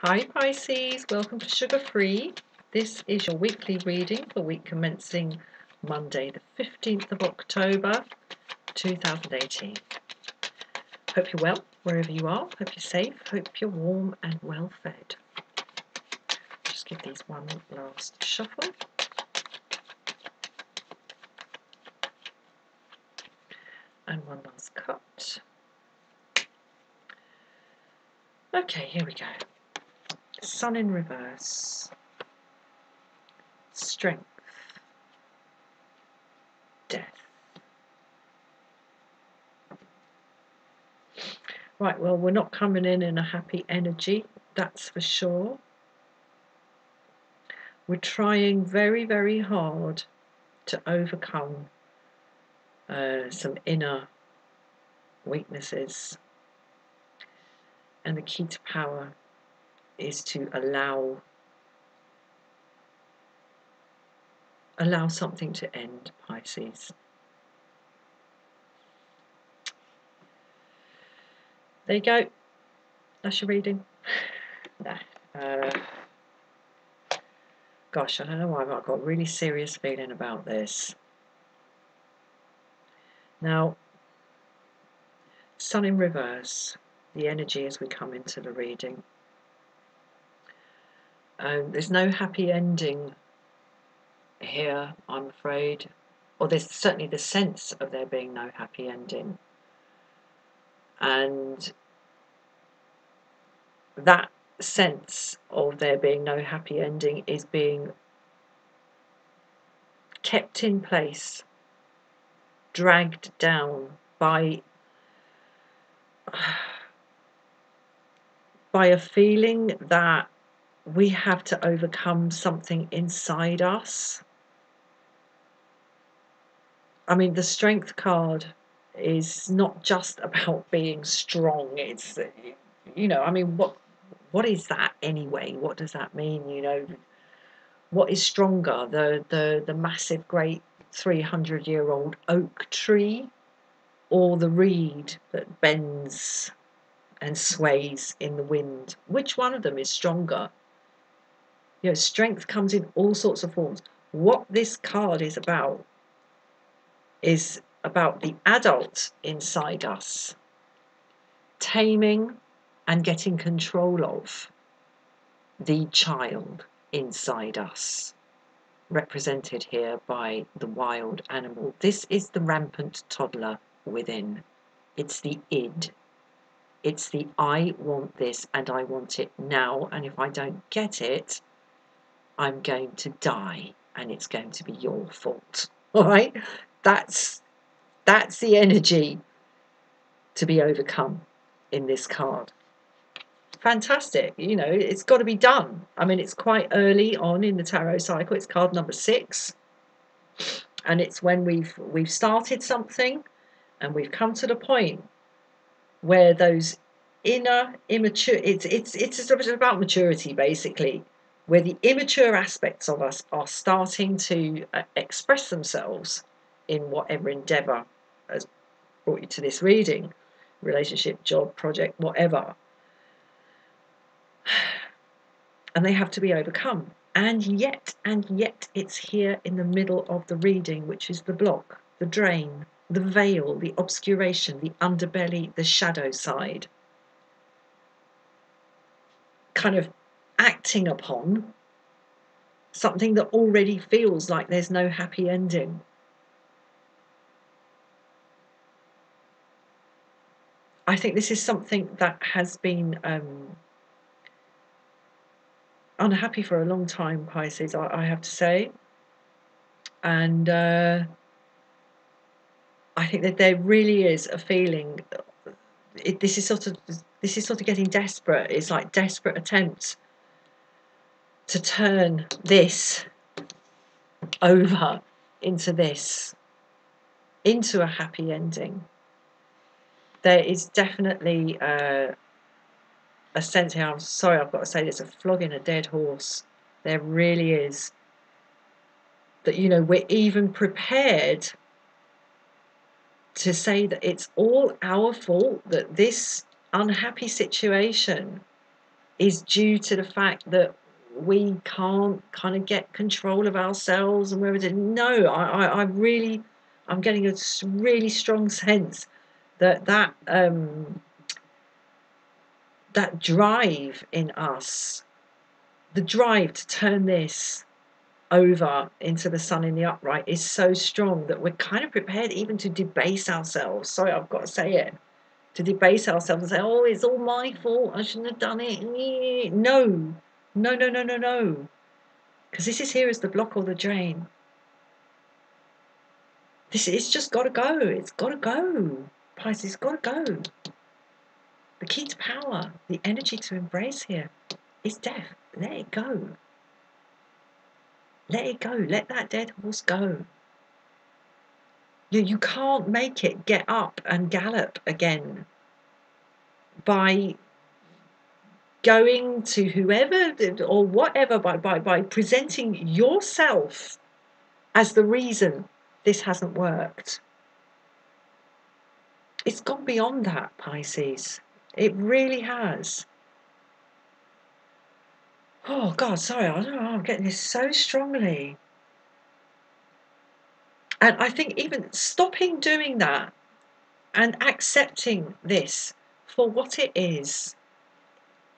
Hi Pisces, welcome to Sugar Free. This is your weekly reading for week commencing Monday the 15th of October 2018. Hope you're well wherever you are, hope you're safe, hope you're warm and well fed. Just give these one last shuffle. And one last cut. Okay, here we go. Sun in reverse, strength, death. Right, well, we're not coming in a happy energy, that's for sure. We're trying very, very hard to overcome some inner weaknesses. And the key to power is to allow something to end, Pisces. There you go. That's your reading. Gosh, I don't know why, but I've got a really serious feeling about this. Now, Sun in reverse, the energy as we come into the reading. There's no happy ending here, I'm afraid. Or there's certainly the sense of there being no happy ending. And that sense of there being no happy ending is being kept in place, dragged down by a feeling that we have to overcome something inside us. I mean, the Strength card is not just about being strong. It's, you know, I mean, what is that anyway? What does that mean? You know, what is stronger, the massive, great 300-year-old oak tree, or the reed that bends and sways in the wind? Which one of them is stronger? You know, strength comes in all sorts of forms. What this card is about the adult inside us taming and getting control of the child inside us, represented here by the wild animal. This is the rampant toddler within. It's the id. It's the I want this and I want it now, and if I don't get it, I'm going to die and it's going to be your fault. All right? That's the energy to be overcome in this card. Fantastic. You know, it's got to be done. I mean, it's quite early on in the tarot cycle. It's card number 6. And it's when we've started something and we've come to the point where those inner immature, it's about maturity, basically, where the immature aspects of us are starting to express themselves in whatever endeavour has brought you to this reading, relationship, job, project, whatever. And they have to be overcome. And yet it's here in the middle of the reading, which is the block, the drain, the veil, the obscuration, the underbelly, the shadow side, kind of acting upon something that already feels like there's no happy ending. I think this is something that has been unhappy for a long time, Pisces, I have to say. And I think that there really is a feeling, this is sort of getting desperate. It's like desperate attempts to turn this over into a happy ending. There is definitely a sense here, I'm sorry, I've got to say, there's a flogging a dead horse. There really is. That, you know, we're even prepared to say that it's all our fault, that this unhappy situation is due to the fact that we can't kind of get control of ourselves and where is it? No, I'm getting a really strong sense that that drive in us, the drive to turn this over into the sun in the upright, is so strong that we're kind of prepared even to debase ourselves. Sorry, I've got to say it. To debase ourselves and say, oh, it's all my fault, I shouldn't have done it. No, no, no, no, no, no. Because this is here as the block or the drain. It's just got to go. It's got to go. Pisces, it's got to go. The key to power, the energy to embrace here is death. Let it go. Let it go. Let that dead horse go. You can't make it get up and gallop again by going to whoever or whatever, by presenting yourself as the reason this hasn't worked. It's gone beyond that, Pisces. It really has. Oh, God, sorry, I don't know, I'm getting this so strongly. And I think even stopping doing that and accepting this for what it is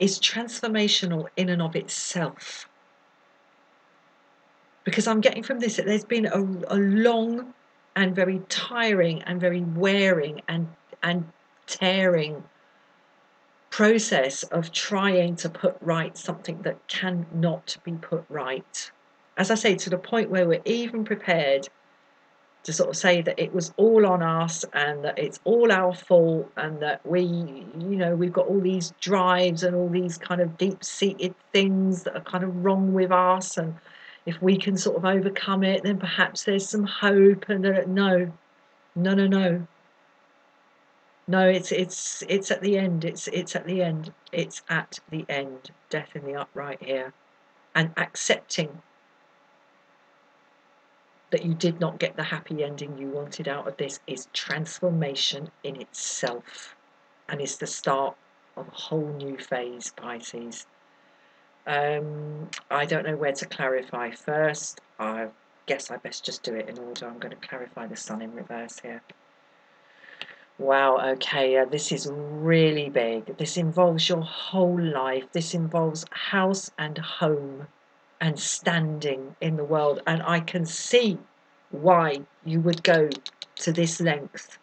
transformational in and of itself. Because I'm getting from this that there's been a long and very tiring and very wearing and tearing process of trying to put right something that cannot be put right. As I say, to the point where we're even prepared to sort of say that it was all on us and that it's all our fault and that we've got all these drives and all these kind of deep-seated things that are kind of wrong with us, and if we can sort of overcome it, then perhaps there's some hope. And no, it's at the end. It's at the end. It's at the end. Death in the upright here, and accepting that you did not get the happy ending you wanted out of this is transformation in itself, and it's the start of a whole new phase, Pisces. I don't know where to clarify first. I guess I best just do it in order. I'm going to clarify the sun in reverse here. Wow, okay, this is really big. This involves your whole life. This involves house and home and standing in the world. And I can see why you would go to this length,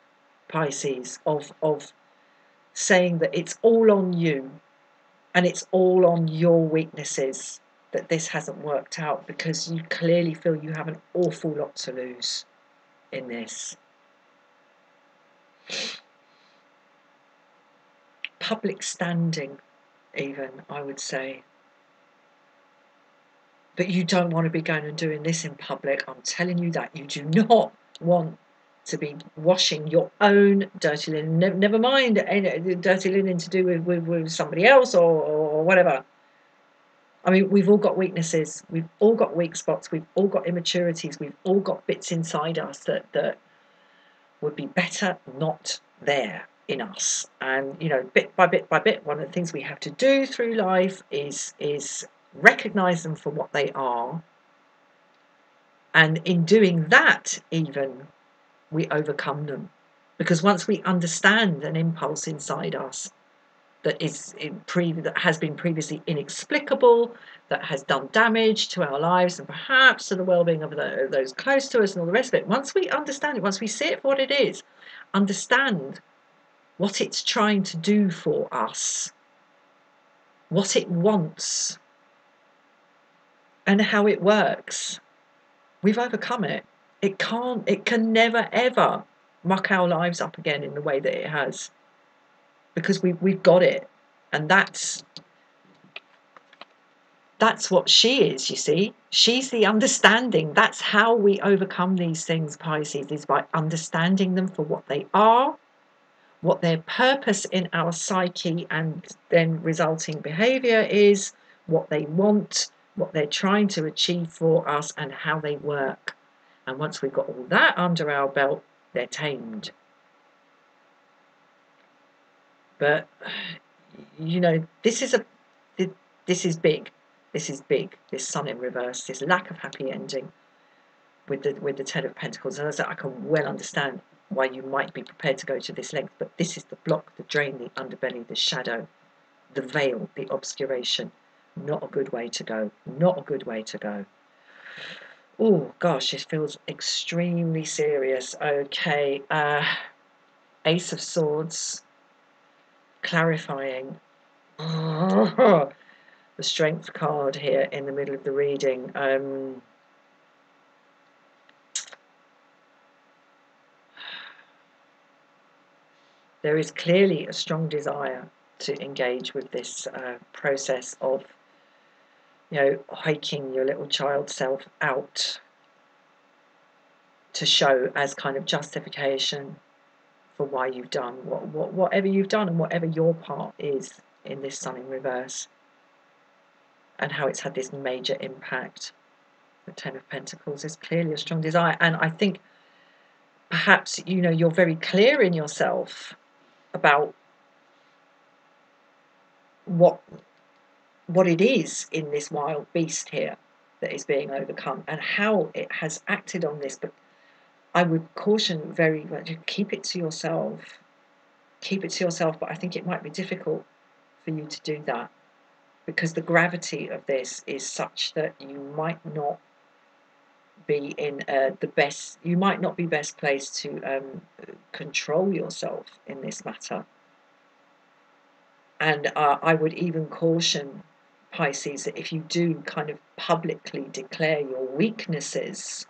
Pisces, of saying that it's all on you and it's all on your weaknesses that this hasn't worked out, because you clearly feel you have an awful lot to lose in this. Public standing, even, I would say. But you don't want to be going and doing this in public. I'm telling you that. You do not want to be washing your own dirty linen. Never mind dirty linen to do with somebody else or whatever. I mean, we've all got weaknesses. We've all got weak spots. We've all got immaturities. We've all got bits inside us that would be better not there in us. And, bit by bit by bit, one of the things we have to do through life is recognize them for what they are. And in doing that, even, we overcome them. Because once we understand an impulse inside us that has been previously inexplicable, that has done damage to our lives and perhaps to the well-being of those close to us and all the rest of it, once we understand it, once we see it for what it is, understand what it's trying to do for us, what it wants, and how it works, we've overcome it. It can never ever muck our lives up again in the way that it has, because we've got it. And that's what she is, you see. She's the understanding. That's how we overcome these things, Pisces, is by understanding them for what they are, what their purpose in our psyche and then resulting behavior is, what they want, what they're trying to achieve for us, and how they work. And once we've got all that under our belt, they're tamed. But, this is This is big. This is big. This Sun in reverse, this lack of happy ending with the Ten of Pentacles. And as I can well understand why you might be prepared to go to this length, but this is the block, the drain, the underbelly, the shadow, the veil, the obscuration. Not a good way to go. Not a good way to go. Oh gosh, it feels extremely serious. Okay, Ace of Swords, clarifying. The Strength card here in the middle of the reading. There is clearly a strong desire to engage with this process of, you know, hiking your little child self out to show as kind of justification for why you've done whatever you've done and whatever your part is in this Sun in reverse, and how it's had this major impact. The Ten of Pentacles is clearly a strong desire, and I think perhaps, you know, you're very clear in yourself about what it is in this wild beast here that is being overcome and how it has acted on this. But I would caution very much, keep it to yourself. Keep it to yourself, but I think it might be difficult for you to do that because the gravity of this is such that you might not be in you might not be best placed to control yourself in this matter. And I would even caution, Pisces, that if you do kind of publicly declare your weaknesses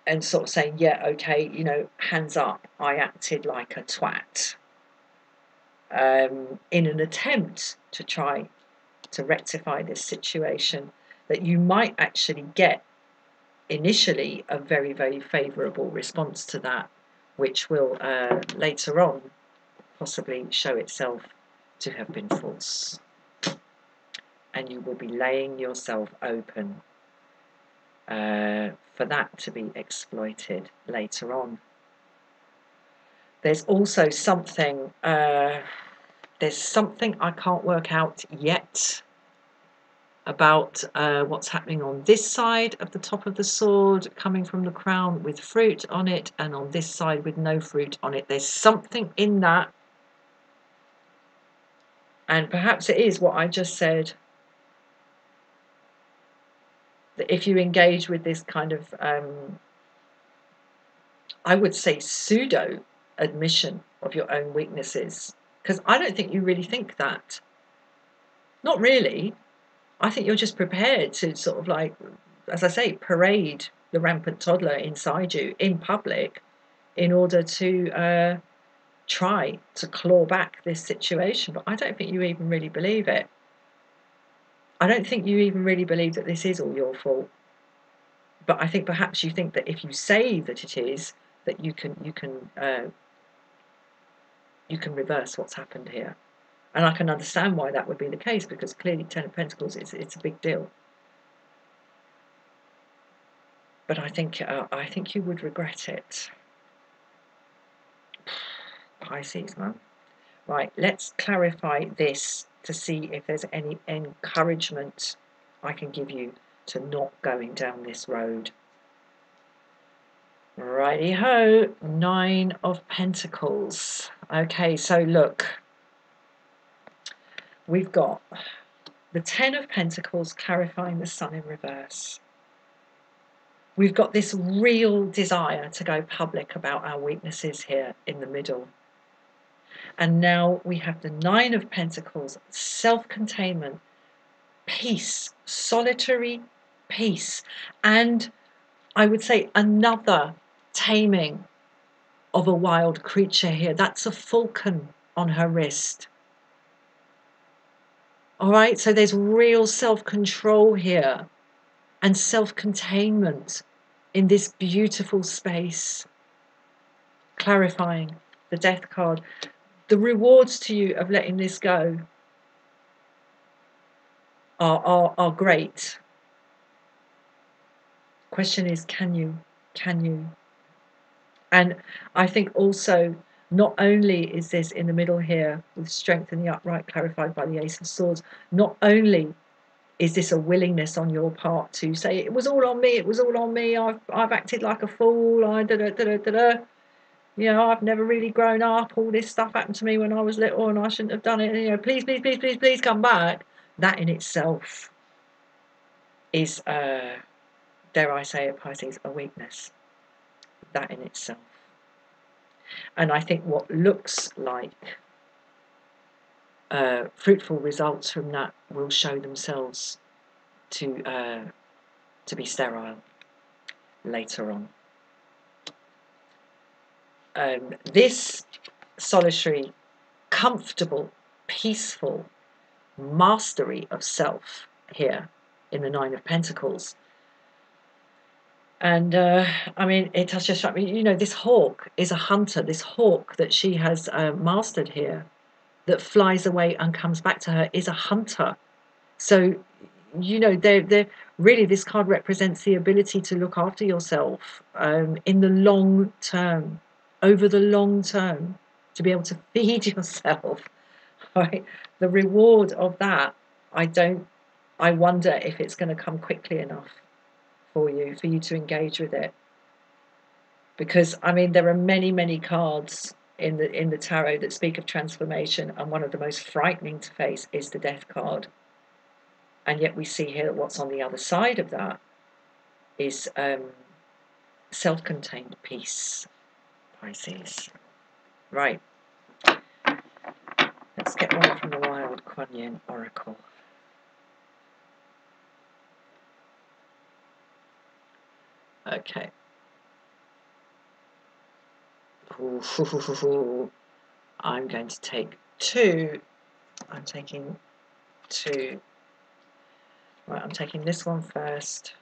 and sort of saying, yeah, okay, you know, hands up, I acted like a twat, in an attempt to try to rectify this situation, that you might actually get initially a very, very favourable response to that, which will later on possibly show itself to have been false. And you will be laying yourself open for that to be exploited later on. There's also something, there's something I can't work out yet about what's happening on this side of the top of the sword, coming from the crown with fruit on it, and on this side with no fruit on it. There's something in that, and perhaps it is what I just said, that if you engage with this kind of, I would say, pseudo admission of your own weaknesses, because I don't think you really think that. Not really. I think you're just prepared to sort of, like, as I say, parade the rampant toddler inside you in public in order to try to claw back this situation. But I don't think you even really believe it. I don't think you even really believe that this is all your fault. But I think perhaps you think that if you say that it is, that you can reverse what's happened here. And I can understand why that would be the case, because clearly Ten of Pentacles, it's a big deal. But I think you would regret it. Pisces, man. Right, let's clarify this to see if there's any encouragement I can give you to not going down this road. Righty-ho, Nine of Pentacles. Okay, so look, we've got the Ten of Pentacles clarifying the Sun in reverse. We've got this real desire to go public about our weaknesses here in the middle. And now we have the Nine of Pentacles, self-containment, peace, solitary peace, and I would say another taming of a wild creature here. That's a falcon on her wrist. All right, so there's real self-control here and self-containment in this beautiful space. Clarifying the Death card. The rewards to you of letting this go are great. Question is, can you? And I think also Not only is this in the middle here with strength in the upright clarified by the Ace of Swords, not only is this a willingness on your part to say it was all on me, it was all on me, I've acted like a fool, you know, I've never really grown up, all this stuff happened to me when I was little and I shouldn't have done it, you know, please, please, please, please, please come back. That in itself is, dare I say it, Pisces, a weakness. That in itself. And I think what looks like fruitful results from that will show themselves to be sterile later on. This solitary, comfortable, peaceful mastery of self here in the Nine of Pentacles. And I mean, it has just struck me, you know, this hawk is a hunter, this hawk that she has mastered here, that flies away and comes back to her, is a hunter. So, you know, they're really, this card represents the ability to look after yourself in the long term, over the long term, to be able to feed yourself. Right? The reward of that, I wonder if it's going to come quickly enough for you to engage with it. Because I mean, there are many, many cards in the tarot that speak of transformation, and one of the most frightening to face is the Death card. And yet we see here that what's on the other side of that is self-contained peace, Pisces. Right. Let's get one from the Wild Kuan Yin Oracle. Okay. I'm going to take two. I'm taking two. Right, I'm taking this one first.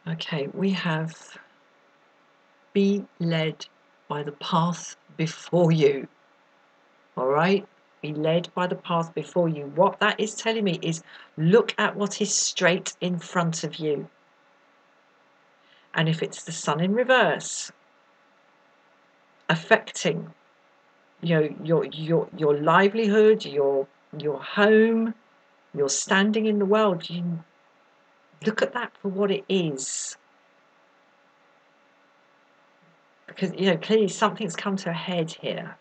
Okay, we have be led by the path before you. All right, be led by the path before you. What that is telling me is look at what is straight in front of you. And if it's the sun in reverse, affecting, you know, your livelihood, your home, your standing in the world, you look at that for what it is. Because, you know, clearly something's come to a head here.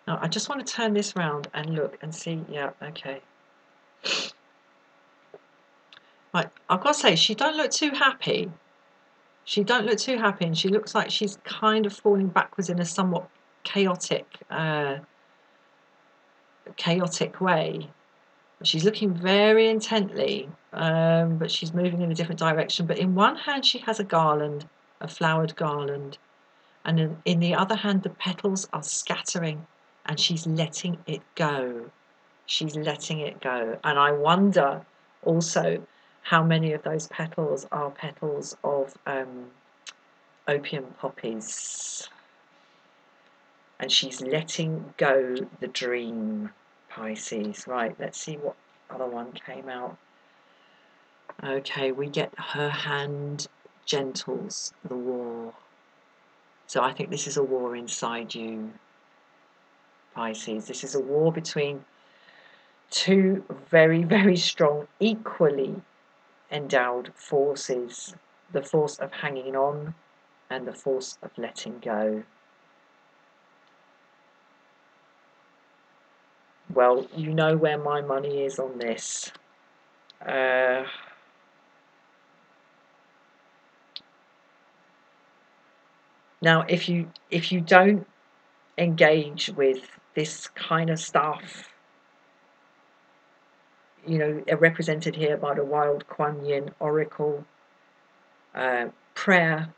Now, I just want to turn this round and look and see. Yeah, okay. Right, I've got to say, she don't look too happy. She don't look too happy, and she looks like she's kind of falling backwards in a somewhat chaotic way. She's looking very intently, but she's moving in a different direction. But in one hand, she has a garland, a flowered garland, and in the other hand, the petals are scattering, and she's letting it go. She's letting it go. And I wonder also how many of those petals are petals of opium poppies. And she's letting go the dream, Pisces. Right, let's see what other one came out. Okay, we get her hand gentles the war. So I think this is a war inside you, Pisces. This is a war between two very, very strong, equally endowed forces. The force of hanging on and the force of letting go. Well, you know where my money is on this. Now, if you don't engage with this kind of stuff, you know, represented here by the Wild Kuan Yin Oracle, prayer,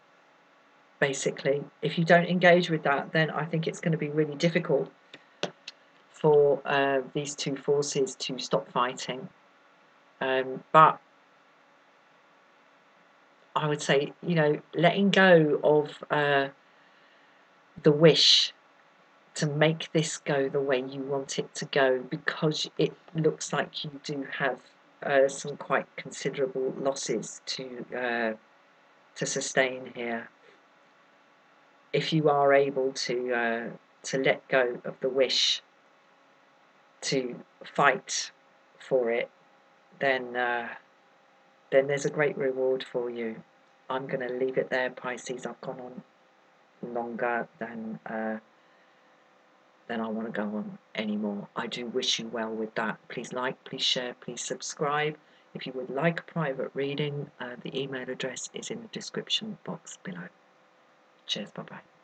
basically. If you don't engage with that, then I think it's going to be really difficult for these two forces to stop fighting. But I would say, you know, letting go of the wish to make this go the way you want it to go, because it looks like you do have some quite considerable losses to sustain here. If you are able to let go of the wish to fight for it, then there's a great reward for you. I'm going to leave it there, Pisces. I've gone on longer than I want to go on anymore. I do wish you well with that. Please like, please share, please subscribe. If you would like a private reading, the email address is in the description box below. Cheers, bye-bye.